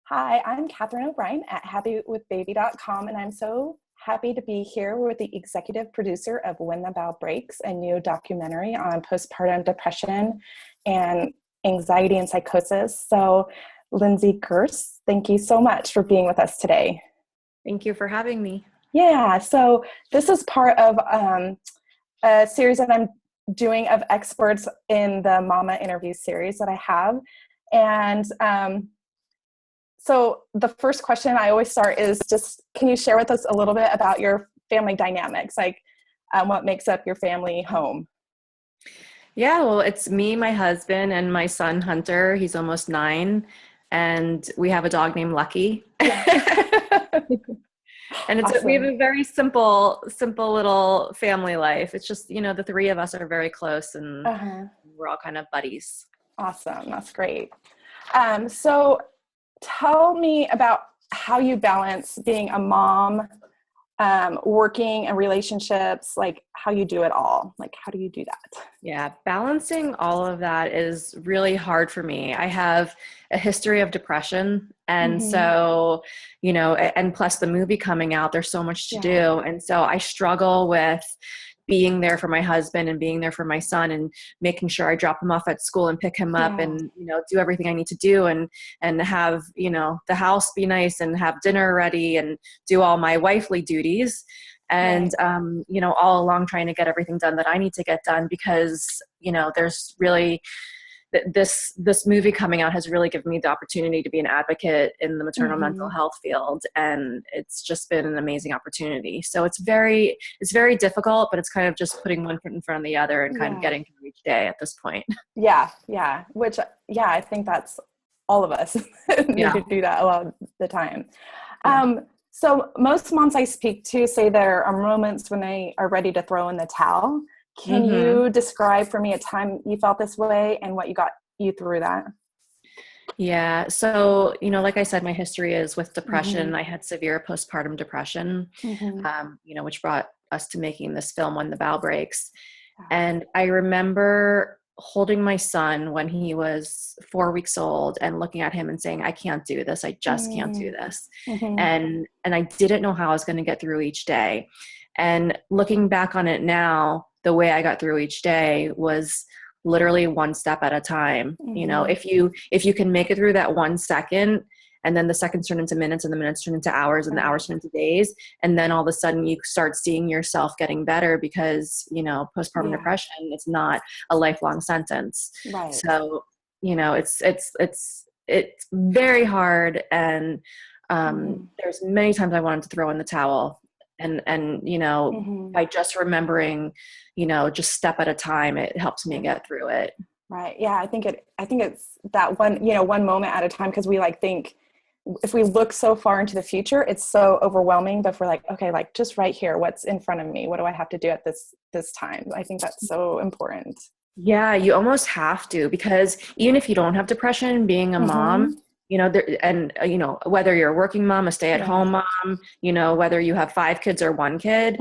Hi, I'm Catherine O'Brien at happywithbaby.com, and I'm so happy to be here with the executive producer of When the Bough Breaks, a new documentary on postpartum depression and anxiety and psychosis. So, Lindsay Gerszt, thank you so much for being with us today. Thank you for having me. Yeah, so this is part of a series that I'm doing of experts in the Momma Interviews series that I have. And so the first question I always start is just, can you share with us a little bit about your family dynamics? Like what makes up your family home? Yeah, well, it's me, my husband, and my son, Hunter. He's almost 9. And we have a dog named Lucky. And we have Awesome. a very simple little family life. It's just, the three of us are very close and we're all kind of buddies. Awesome. That's great. So tell me about how you balance being a mom, working and relationships, like how you do it all. Like, how do you do that? Yeah, balancing all of that is really hard for me. I have a history of depression. And so, and plus the movie coming out, there's so much to do. And so I struggle with being there for my husband and being there for my son and making sure I drop him off at school and pick him up and, do everything I need to do and have, the house be nice and have dinner ready and do all my wifely duties. And, all along trying to get everything done that I need to get done because, there's really this movie coming out has really given me the opportunity to be an advocate in the maternal mental health field. And it's just been an amazing opportunity. So it's very difficult, but it's kind of just putting one foot in front of the other and kind of getting through each day at this point. Yeah. Which, I think that's all of us need to do that a lot of the time. So most moms I speak to say there are moments when they are ready to throw in the towel. Can you describe for me a time you felt this way and what got you through that? Yeah. So, like I said, my history is with depression. I had severe postpartum depression, which brought us to making this film, When the Bough Breaks. And I remember holding my son when he was 4 weeks old and looking at him and saying, I can't do this. I just can't do this. And I didn't know how I was going to get through each day. And looking back on it now, the way I got through each day was literally one step at a time. If you can make it through that 1 second, and then the seconds turn into minutes and the minutes turn into hours and the hours turn into days. And then all of a sudden you start seeing yourself getting better because, postpartum depression, it's not a lifelong sentence. Right. So, it's very hard. And there's many times I wanted to throw in the towel. And by just remembering, just step at a time, it helps me get through it. Right. Yeah. I think it's that one moment at a time. Cause we think if we look so far into the future, it's so overwhelming, but if we're like, okay, like just right here, what's in front of me? What do I have to do at this time? I think that's so important. Yeah. You almost have to, because even if you don't have depression, being a mom, whether you're a working mom, a stay-at-home mom, whether you have 5 kids or 1 kid,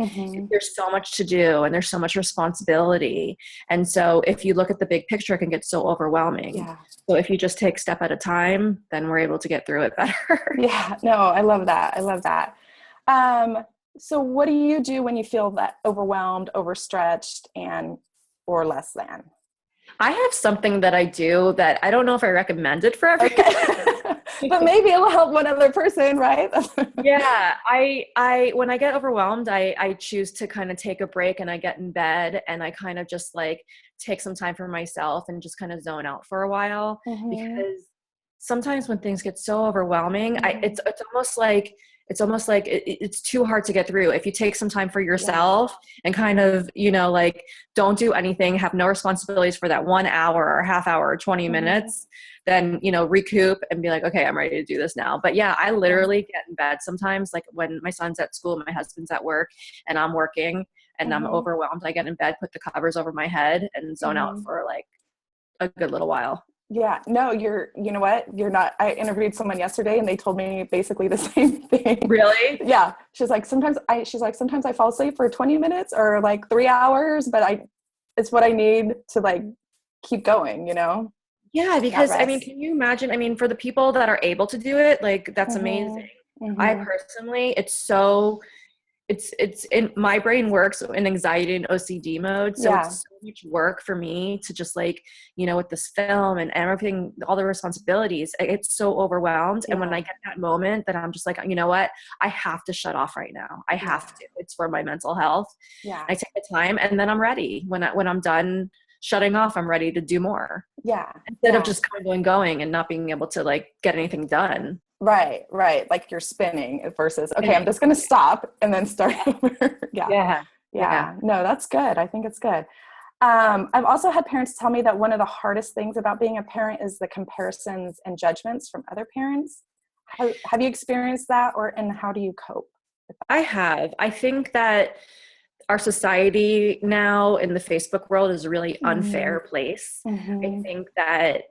there's so much to do and there's so much responsibility. And so if you look at the big picture, it can get so overwhelming. Yeah. So if you just take step at a time, then we're able to get through it better. Yeah, no, I love that. So what do you do when you feel that overwhelmed, overstretched, or less than? I have something that I do that I don't know if I recommend it for everyone. Okay. But maybe it'll help one other person, right? Yeah. I when I get overwhelmed, I choose to kind of take a break and I get in bed and I kind of just take some time for myself and just kind of zone out for a while. Because sometimes when things get so overwhelming, it's almost like it's too hard to get through. If you take some time for yourself and kind of, don't do anything, have no responsibilities for that 1 hour or half hour or 20 minutes, then, recoup and be like, okay, I'm ready to do this now. But yeah, I literally get in bed sometimes, like when my son's at school, my husband's at work and I'm working and I'm overwhelmed. I get in bed, put the covers over my head and zone out for a good little while. Yeah, no, you know what? You're not. I interviewed someone yesterday and they told me basically the same thing. Really? Yeah. She's like, sometimes I fall asleep for 20 minutes or 3 hours, but it's what I need to keep going, Yeah, that because I mean, rest. can you imagine? I mean, for the people that are able to do it, like that's amazing. Mm-hmm. I Mm-hmm. personally, it's in my brain works in anxiety and OCD mode. So Yeah. it's so much work for me to just like, with this film and everything, all the responsibilities, it's so overwhelmed. And when Yeah. I get that moment that I'm just like, you know what, I have to shut off right now. I Yeah. have to, it's for my mental health. Yeah. I take the time and then I'm ready. When I'm done shutting off, I'm ready to do more Yeah. instead of just going and not being able to like get anything done. Right. Like you're spinning versus, okay, I'm Spinning. just going to stop and then start over. Yeah. Yeah. Yeah. Yeah. No, that's good. I think it's good. I've also had parents tell me that one of the hardest things about being a parent is the comparisons and judgments from other parents. Have you experienced that, and how do you cope with I have. I think that our society now in the Facebook world is a really that? unfair place. I Mm-hmm. think that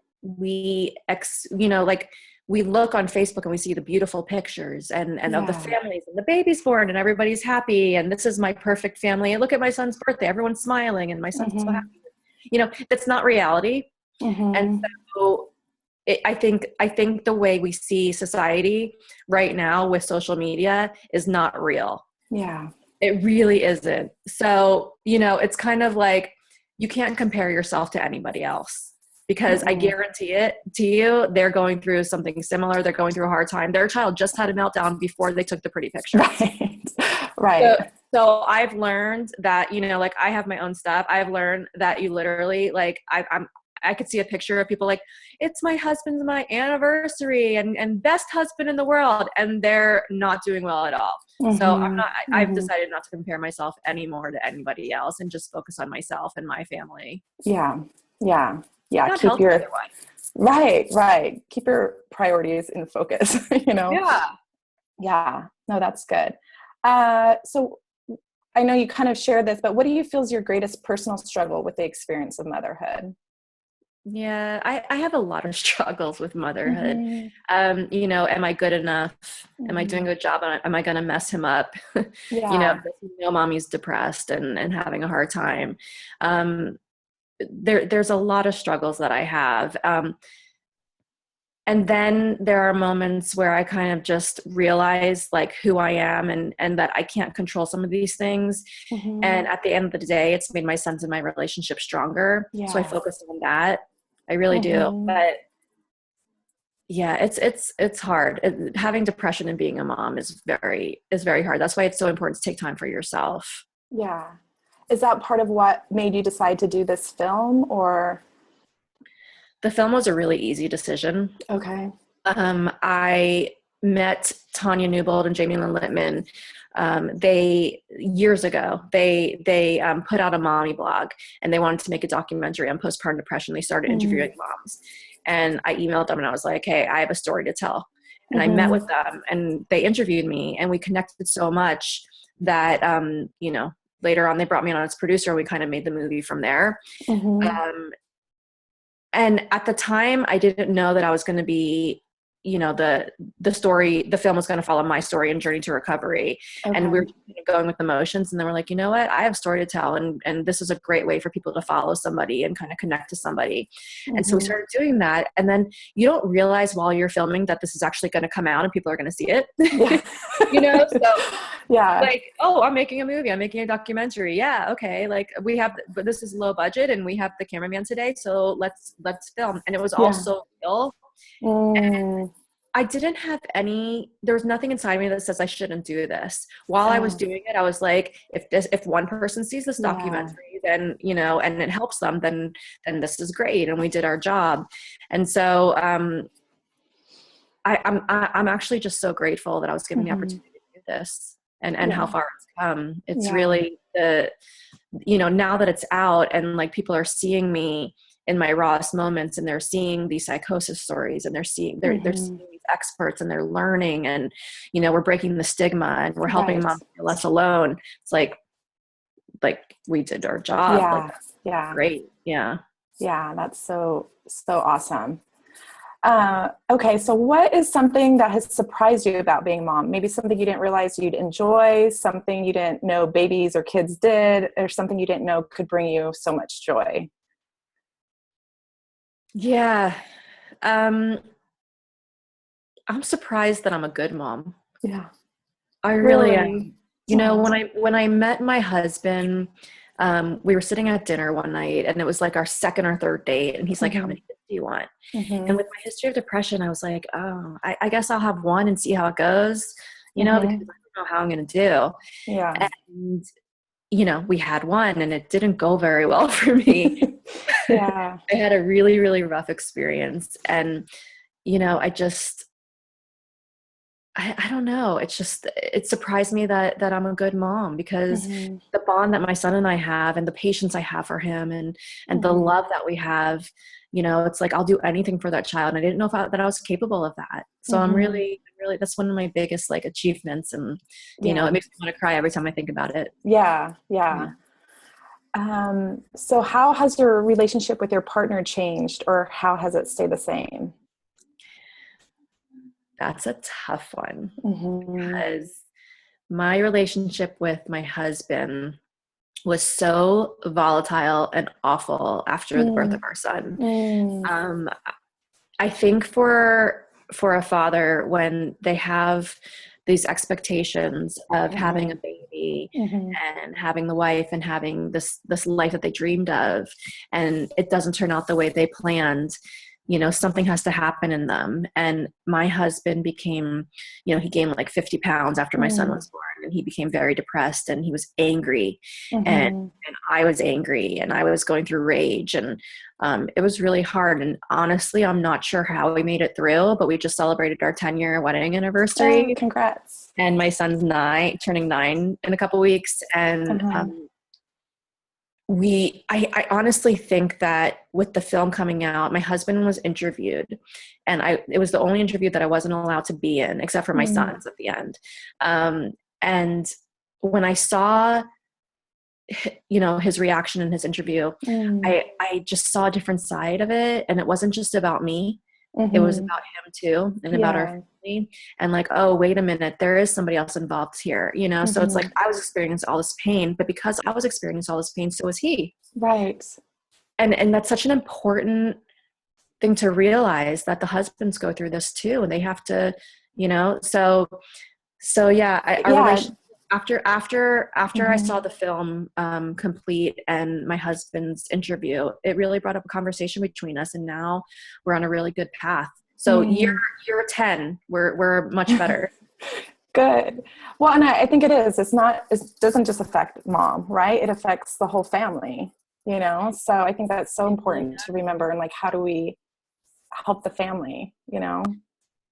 like we look on Facebook and we see the beautiful pictures and of the Yeah. families and the baby's born and everybody's happy and this is my perfect family. And look at my son's birthday, everyone's smiling and my son's so Mm-hmm. happy. That's not reality. And Mm-hmm. so I think the way we see society right now with social media is not real. Yeah. It really isn't. So, it's kind of like you can't compare yourself to anybody else because I Mm-mm. guarantee it to you, they're going through something similar. They're going through a hard time. Their child just had a meltdown before they took the pretty pictures. Right. Right. So, so I've learned that, like I have my own stuff. I've learned that you literally like, I could see a picture of people like, it's my husband's my anniversary and best husband in the world. And they're not doing well at all. So Mm-hmm. I've Mm-hmm. decided not to compare myself anymore to anybody else and just focus on myself and my family. Yeah. Yeah. Yeah. Not Keep healthy your, otherwise. right. Keep your priorities in focus, Yeah. Yeah. No, that's good. So I know you kind of share this, but what do you feel is your greatest personal struggle with the experience of motherhood? Yeah, I have a lot of struggles with motherhood. Mm-hmm. Am I good enough? Am I doing Mm-hmm. a good job? Am I going to mess him up? Yeah. Does he know mommy's depressed and having a hard time? Um, there's a lot of struggles that I have. And then there are moments where I kind of just realize like who I am and that I can't control some of these things. Mm-hmm. And at the end of the day, it's made my sense in my relationship stronger. So I Yeah. focus on that. I really do. Mm-hmm. But yeah, it's hard. Having depression and being a mom is very hard. That's why it's so important to take time for yourself. Yeah. Is that part of what made you decide to do this film, or? The film was a really easy decision. Okay. I met Tanya Newbold and Jamie Lynn Littman. They years ago they put out a mommy blog and they wanted to make a documentary on postpartum depression. They started interviewing moms, and I emailed them and I was like, "Hey, I have a story to tell." And I met Mm-hmm. with them and they interviewed me and we connected so much that later on they brought me on as producer and we kind of made the movie from there. Mm-hmm. And at the time, I didn't know that I was going to be, the film was going to follow my story and journey to recovery. And we were Okay. going with emotions. And then we're like, you know what? I have a story to tell. And this is a great way for people to follow somebody and kind of connect to somebody. And so we Mm-hmm. started doing that. And then you don't realize while you're filming that this is actually going to come out and people are going to see it. Yeah. So Yeah. like, oh, I'm making a movie, I'm making a documentary. Yeah, okay. Like but this is low budget and we have the cameraman today, so let's film. And it was all Yeah. so real. Mm. I didn't have there was nothing inside me that says I shouldn't do this. While I was Oh, doing it, I was like, if one person sees this yeah. documentary, then, and it helps them, then this is great. And we did our job. And so, I'm actually just so grateful that I was given the Mm-hmm. opportunity to do this and how Yeah. far it's come. It's Yeah. really now that it's out and like people are seeing me in my rawest moments and they're seeing these psychosis stories and they're seeing Mm-hmm. these experts and they're learning and, we're breaking the stigma and we're helping Right. moms feel less alone. It's like we did our job. Like, Yeah. that's Yeah. great. Yeah. Yeah. That's so awesome. Okay. So what is something that has surprised you about being a mom? Maybe something you didn't realize you'd enjoy, something you didn't know babies or kids did, or something you didn't know could bring you so much joy. Yeah. I'm surprised that I'm a good mom. Yeah. I really Really? am. You know, when I met my husband, we were sitting at dinner one night and it was like our second or third date. And he's like, how Mm-hmm. many kids do you want? And Mm-hmm. with my history of depression, I was like, oh, I guess I'll have one and see how it goes, because I Mm-hmm. don't know how I'm going to do. Yeah. And, we had one and it didn't go very well for me. Yeah. I had a really, really rough experience. And, I just, I don't know. It surprised me that I'm a good mom because Mm-hmm. the bond that my son and I have and the patience I have for him and the Mm-hmm. love that we have, it's like I'll do anything for that child. And I didn't know that I was capable of that. So I'm Mm-hmm. really, really, that's one of my biggest like achievements. And, Yeah. it makes me want to cry every time I think about it. Yeah. Yeah. Yeah. So how has your relationship with your partner changed, or how has it stayed the same? That's a tough one Mm-hmm. because my relationship with my husband was so volatile and awful after the birth of our son. Mm-hmm. Um, I think for a father, when they have these expectations of having a baby Mm-hmm. and having the wife and having this life that they dreamed of, and it doesn't turn out the way they planned, something has to happen in them. And my husband became, he gained like 50 pounds after my son was born, and he became very depressed and he was angry, and Mm-hmm. I was angry and I was going through rage, and it was really hard. And honestly, I'm not sure how we made it through, but we just celebrated our 10-year wedding Oh, anniversary, congrats. and my son's turning 9 in a couple weeks. And Uh-huh. I honestly think that with the film coming out, my husband was interviewed, and it was the only interview that I wasn't allowed to be in, except for my Mm. son's at the end. And when I saw, his reaction in his interview, Mm. I just saw a different side of it, and it wasn't just about me. It was Mm-hmm. about him too, and about our Yeah. family. And like, oh, wait a minute, there is somebody else involved here, So it's like Mm-hmm. I was experiencing all this pain, but because I was experiencing all this pain, so was he. Right. And that's such an important thing to realize, that the husbands go through this too, and they have to, so yeah, our Yeah. relationship after I Mm-hmm. saw the film complete and my husband's interview, it really brought up a conversation between us, and now we're on a really good path. So Mm. year 10, we're much better. Good. Well, and I think it is. It doesn't just affect mom, right? It affects the whole family, So I think that's so It really important to remember. And like, how do we help the family?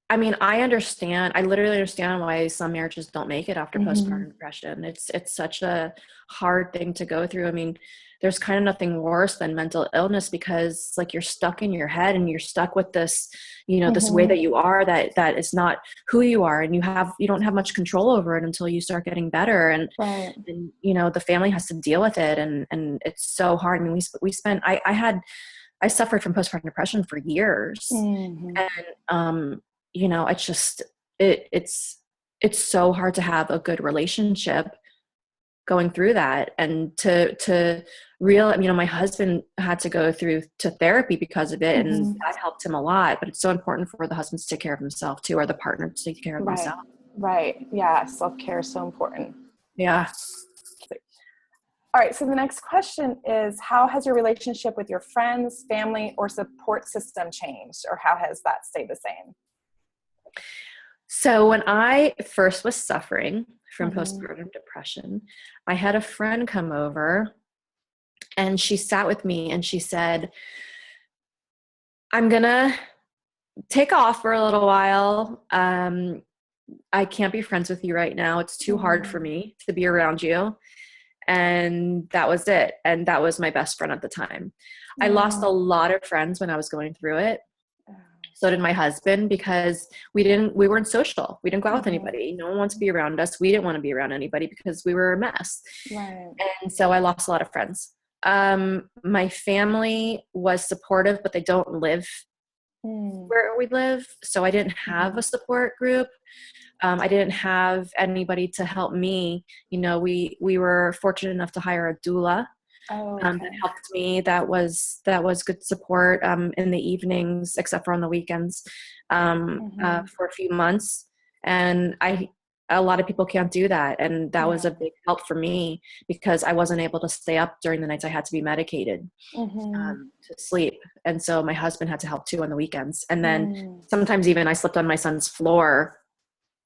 I mean, I literally understand why some marriages don't make it after Mm-hmm. postpartum depression. It's such a hard thing to go through. I mean, there's kind of nothing worse than mental illness, because like you're stuck in your head and you're stuck with this, this way Mm-hmm. that you are, that is not who you are, and you don't have much control over it until you start getting better. Right. And the family has to deal with it, and it's so hard. I mean, we spent I suffered from postpartum depression for years, Mm-hmm. and it's just it's so hard to have a good relationship going through that, and to my husband had to go through to therapy because of it, and Mm-hmm. that helped him a lot. But it's so important for the husband to take care of himself too, or the partner to take care of Right. themselves. Right. Yeah. Self-care is so important. Yeah. All right. So the next question is, how has your relationship with your friends, family, or support system changed, or how has that stayed the same? So when I first was suffering from Mm-hmm. postpartum depression, I had a friend come over, and she sat with me and she said, I'm gonna take off for a little while. I can't be friends with you right now. It's too hard for me to be around you. And that was it. And that was my best friend at the time. I lost a Oh. lot of friends when I was going through it. So did my husband, because we weren't social. We didn't go out with Mm-hmm. anybody. No one wanted to be around us. We didn't want to be around anybody because we were a mess. Right. And so I lost a lot of friends. My family was supportive, but they don't live Mm-hmm. where we live. So I didn't have a support group. I didn't have anybody to help me. We were fortunate enough to hire a doula, Oh, that helped me. That was good support in the evenings, except for on the weekends, for a few months. And a lot of people can't do that. And that was a big help for me because I wasn't able to stay up during the nights. I had to be medicated to sleep. And so my husband had to help too on the weekends. And then sometimes even I slept on my son's floor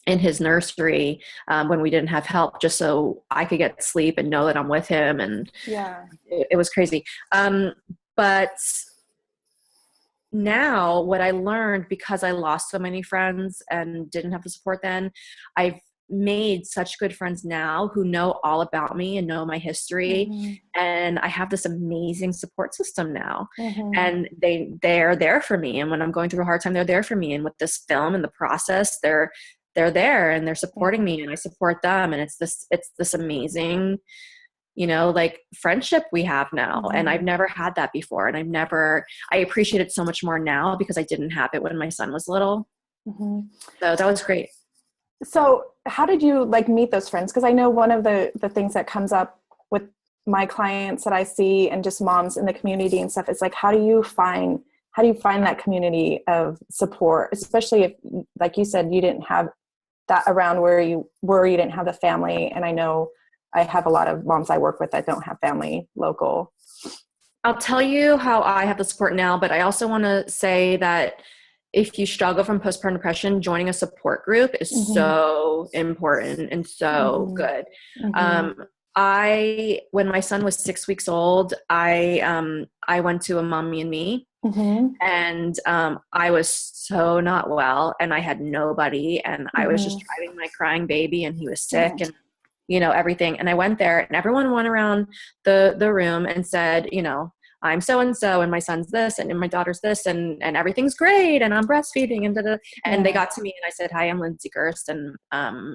in his nursery when we didn't have help, just so I could get sleep and know that I'm with him. And it was crazy. But now what I learned, because I lost so many friends and didn't have the support then, I've made such good friends now who know all about me and know my history. And I have this amazing support system now. And they're there for me. And when I'm going through a hard time, they're there for me. And with this film and the process, they're there and they're supporting me and I support them. And it's this amazing, like friendship we have now. And I've never had that before. And I appreciate it so much more now because I didn't have it when my son was little. So that was great. So how did you meet those friends? Because I know one of the things that comes up with my clients that I see and just moms in the community and stuff is how do you find that community of support, especially if, like you said, you didn't have that around where you didn't have the family. And I know I have a lot of moms I work with that don't have family local. I'll tell you how I have the support now, but I also want to say that if you struggle from postpartum depression, joining a support group is so important and so good. When my son was 6 weeks old, I went to a Mommy and Me. And I was so not well and I had nobody and I was just driving my crying baby and he was sick and everything. And I went there and everyone went around the room and said, I'm so-and-so and my son's this and my daughter's this and everything's great and I'm breastfeeding and da-da. And they got to me and I said, hi, I'm Lindsay Gerszt and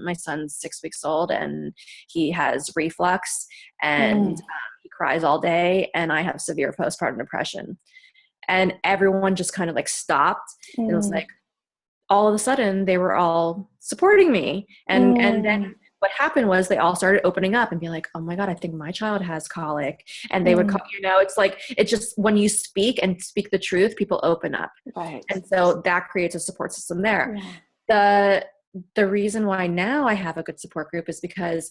my son's 6 weeks old and he has reflux and he cries all day and I have severe postpartum depression. And everyone just kind of stopped. And it was all of a sudden they were all supporting me. And then what happened was they all started opening up and be like, oh my God, I think my child has colic. And they would call, it's just when you speak the truth, people open up. Right. And so that creates a support system there. The reason why now I have a good support group is because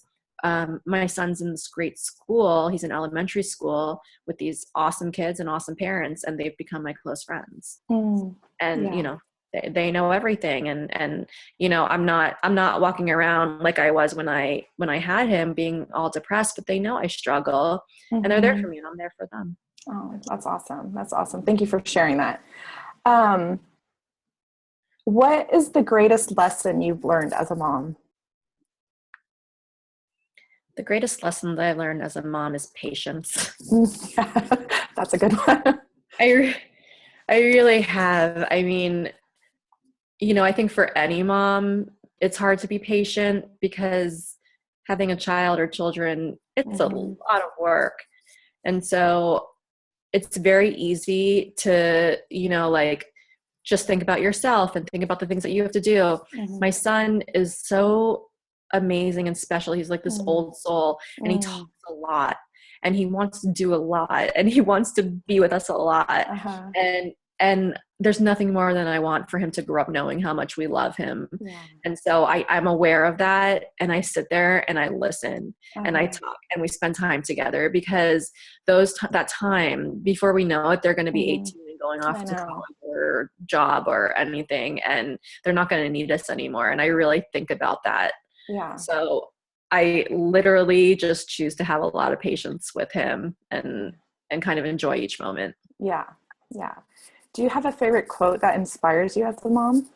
my son's in this great school. He's in elementary school with these awesome kids and awesome parents, and they've become my close friends. And, they know everything. And, I'm not walking around like I was when I had him being all depressed, but they know I struggle and they're there for me and I'm there for them. Oh, that's awesome. That's awesome. Thank you for sharing that. What is the greatest lesson you've learned as a mom? The greatest lesson that I've learned as a mom is patience. That's a good one. I really have. I mean, I think for any mom, it's hard to be patient because having a child or children, it's a lot of work. And so it's very easy to, just think about yourself and think about the things that you have to do. My son is so amazing and special. He's like this old soul and he talks a lot and he wants to do a lot and he wants to be with us a lot. And there's nothing more than I want for him to grow up knowing how much we love him. And so I'm aware of that. And I sit there and I listen and I talk and we spend time together because that time before we know it, they're going to be 18 and going off to college or job or anything. And they're not going to need us anymore. And I really think about that. So I literally just choose to have a lot of patience with him and kind of enjoy each moment. Yeah. Do you have a favorite quote that inspires you as a mom?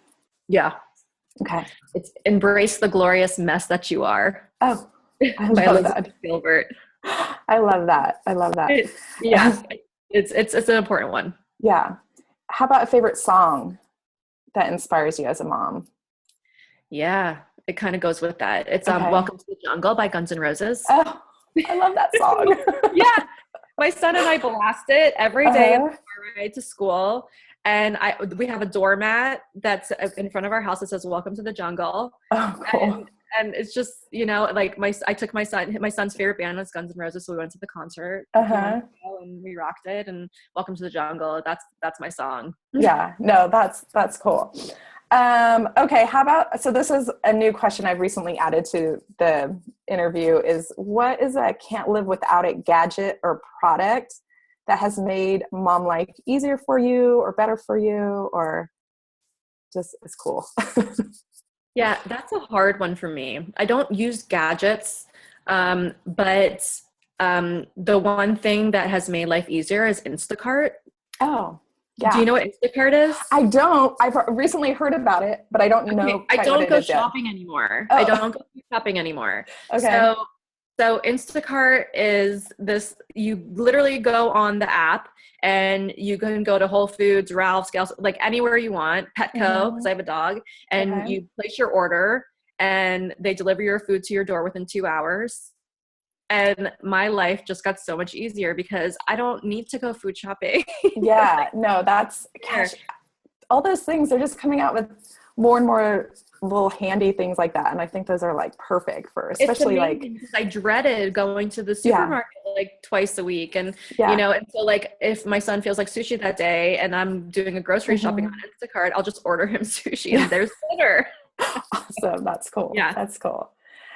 Yeah. Okay. It's embrace the glorious mess that you are. Oh, I love that. Gilbert. I love that. It's an important one. Yeah. How about a favorite song that inspires you as a mom? Yeah. It kind of goes with that. It's Welcome to the Jungle by Guns N' Roses. Oh, I love that song. Yeah. My son and I blast it every day on our ride to school. And we have a doormat that's in front of our house that says, welcome to the jungle. Oh, cool. And it's just, you know, like I took my son's favorite band was Guns N' Roses. So we went to the concert a few months ago and we rocked it, and Welcome to the Jungle. That's my song. Yeah, no, that's cool. Okay. How about, so this is a new question I've recently added to the interview, is what is a can't live without it gadget or product that has made mom life easier for you or better for you, or just is cool? Yeah, that's a hard one for me. I don't use gadgets, but the one thing that has made life easier is Instacart. Oh, yeah. Do you know what Instacart is? I don't. I've recently heard about it, but I don't know. I don't go shopping anymore. Oh. I don't go shopping anymore. Okay. So Instacart is this, you literally go on the app and you can go to Whole Foods, Ralph's, Gals, like anywhere you want, Petco, because I have a dog, and you place your order and they deliver your food to your door within 2 hours. And my life just got so much easier because I don't need to go food shopping. Yeah, no, that's, gosh, all those things, they're just coming out with more and more little handy things like that. And I think those are like perfect for, especially like, because I dreaded going to the supermarket like twice a week. And, you know, and so like if my son feels like sushi that day and I'm doing a grocery shopping on Instacart, I'll just order him sushi and there's dinner. Awesome. That's cool. Yeah. That's cool.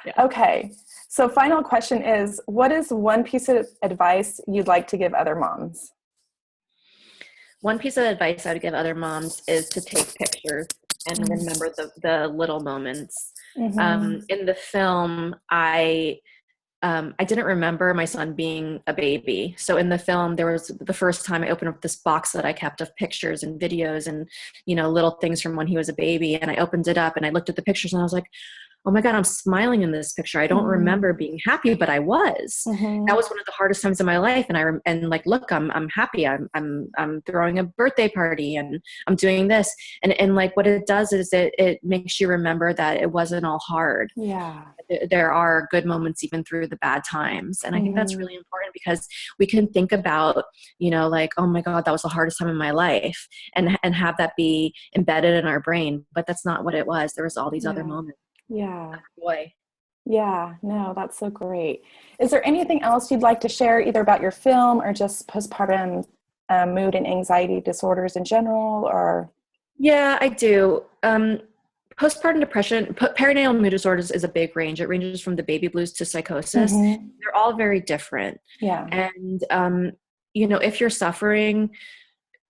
Yeah. Okay. So final question is, what is one piece of advice you'd like to give other moms? One piece of advice I would give other moms is to take pictures and remember the little moments. In the film, I didn't remember my son being a baby. So in the film, there was the first time I opened up this box that I kept of pictures and videos and, you know, little things from when he was a baby. And I opened it up and I looked at the pictures and I was like, oh my God, I'm smiling in this picture. I don't remember being happy, but I was. That was one of the hardest times in my life. And like, look, I'm happy. I'm throwing a birthday party and I'm doing this. And like what it does is it makes you remember that it wasn't all hard. Yeah. There are good moments even through the bad times. And I think that's really important because we can think about, you know, like, oh my God, that was the hardest time in my life and have that be embedded in our brain. But that's not what it was. There was all these other moments. Yeah. Boy. Yeah. No, that's so great. Is there anything else you'd like to share either about your film or just postpartum mood and anxiety disorders in general, or? Yeah, I do. Postpartum depression, perinatal mood disorders is a big range. It ranges from the baby blues to psychosis. They're all very different. Yeah. And, you know, if you're suffering,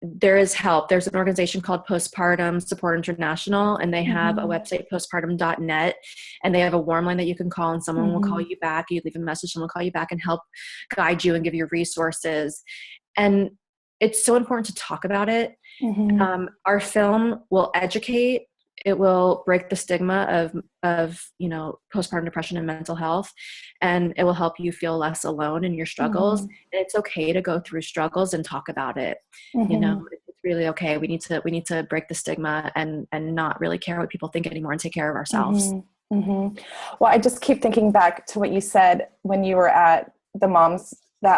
there is help. There's an organization called Postpartum Support International, and they have a website, postpartum.net, and they have a warm line that you can call and someone will call you back. You leave a message, someone will call you back and help guide you and give you resources. And it's so important to talk about it. Our film will educate. It will break the stigma of, you know, postpartum depression and mental health, and it will help you feel less alone in your struggles. And it's okay to go through struggles and talk about it. You know, it's really okay. We need to break the stigma and not really care what people think anymore and take care of ourselves. Well, I just keep thinking back to what you said when you were at that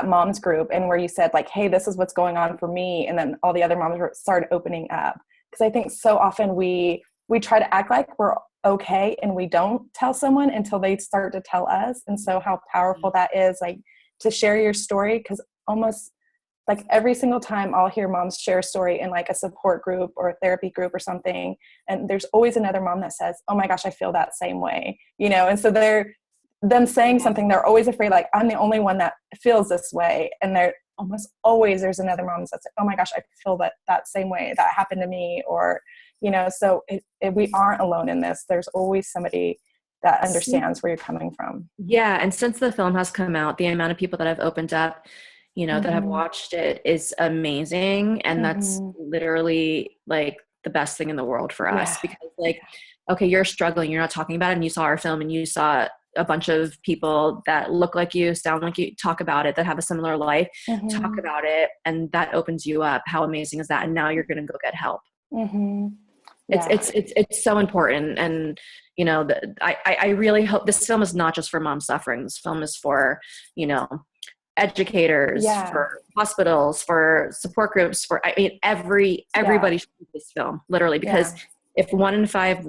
mom's group, and where you said like, hey, this is what's going on for me. And then all the other moms started opening up. Because I think so often we try to act like we're okay and we don't tell someone until they start to tell us. And so how powerful that is, like, to share your story, because almost like every single time I'll hear moms share a story in like a support group or a therapy group or something, and there's always another mom that says, oh my gosh, I feel that same way, you know. And so them saying something, they're always afraid, like, I'm the only one that feels this way. And they're almost always, there's another mom that's like, oh my gosh, I feel that same way, that happened to me, or, you know. So we aren't alone in this. There's always somebody that understands where you're coming from. Yeah. And since the film has come out, the amount of people that have opened up, you know, that have watched it is amazing. And that's literally like the best thing in the world for us, because like, okay, you're struggling, you're not talking about it, and you saw our film and you saw a bunch of people that look like you, sound like you, talk about it, that have a similar life, talk about it, and that opens you up. How amazing is that? And now you're going to go get help. It's so important. And, you know, I really hope this film is not just for mom suffering. This film is for, you know, educators, for hospitals, for support groups, for, I mean, everybody should see this film, literally, because if 1 in 5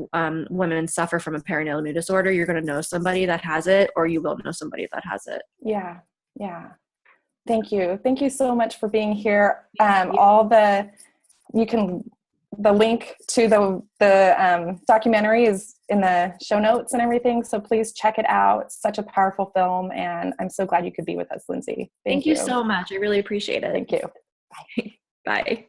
women suffer from a perinatal mood disorder, you're going to know somebody that has it, or you will know somebody that has it. Yeah. Yeah. Thank you. Thank you so much for being here. The link to the documentary is in the show notes and everything. So please check it out. It's such a powerful film. And I'm so glad you could be with us, Lindsay. Thank you so much. I really appreciate it. Thank you. Bye.